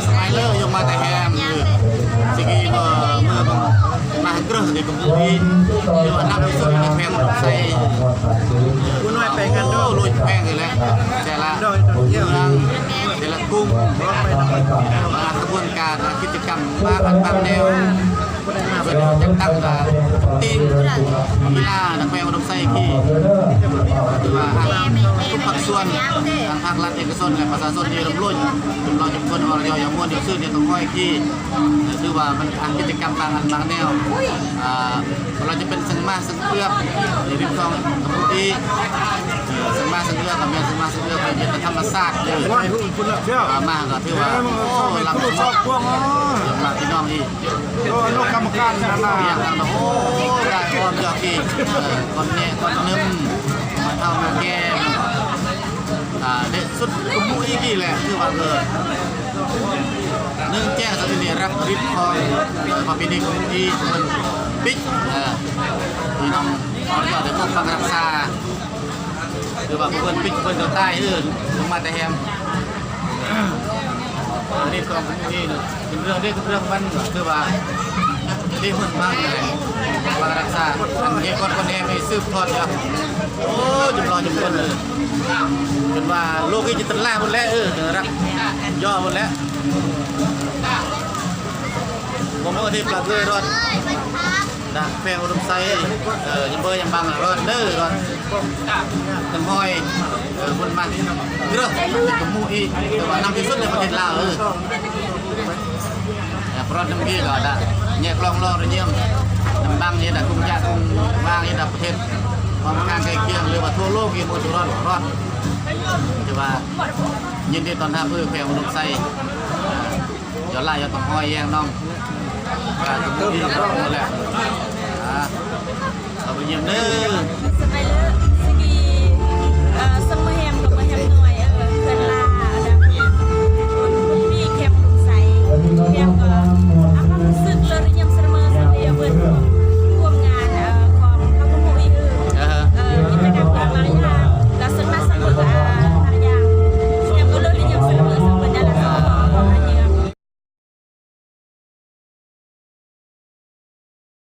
สมัยเลิกยงมาแต่แฮมสิ่งที่เมื่อมาเกลือในกลุ่มนี้ที่ว่านับที่สุดในแพงดอกไซคุณน้อยแพงกันด้วยลุยแพงเลยแหละแต่ละเรื่องแต่ละกุ้งมากระบวนการกิจกรรมมาบางแนวเป็นจังตั้งกับตีนกีฬานักแพงดอกไซที่คือว่าทุกภาคส่วนทางภาครัฐเอกชนและประชาชนที่ร่วมรุ่นเราจะคนเราอย่างม้วนอย่างซื่อเนี่ยต้องห้อยที่คือว่ามันทางกิจกรรมบางแนวเราจะเป็นสังมาสังเลือกหรือริมคลองที่สังมาสังเลือกกับแม่สังมาสังเลือกเป็นธรรมศาสตร์เลยมากก็ถือว่าเราชอบพวกมาพี่น้องที่โลกกรรมการนะอย่างนั้นโอ้ได้ความยอดที่คนเนี่ยคนนึงมาเท่ามาแก้เด็ดสุดกุมุอีกี่แหละคือว่านึ่งแจ้งสถิติรักริบคอยมาเป็นอีกที่มันปิ๊กพี่น้องเขาจะได้พบฟังรักษาคือว่าเพื่อนปิ๊กเพื่อนตัวใต้ลงมาแต่แฮมนี่ก็เป็นเรื่องที่เรื่องมันคือว่าที่หุ่นมากเลยฟังรักษาอันนี้คนแฮมไม่ซื้อทอดเยอะโอ้จุดรอจุดคนเลยจนว่าโลกที่จะตั้งล่าหมดแล้วรักย่อหมดแล้วผมก็ที่ปลักเลยรอดดักแพงอุดมไซยังเบอร์ยังบังรอดเด้อรอดตั้งห้อยคนมันเรื่องกับมูอีแต่ว่านำที่สุดในประเทศลาวเพราะน้ำกี้ก็ได้เนี่ยกลองรอระเยี่ยมน้ำบังเนี่ยได้คุ้มยากคุ้มวางเนี่ยได้ประเทศความการใกล้เคียงหรือว่าทั่วโลกยังหมดรอดจะว่ายินดีตอนท่าเพื่อแพงอุดมไซย้อนไล่ย้อนต้องห้อยแยงน้องการตุ้มที่ร้องหมดแหละเอาไปเยี่ยมเด้อ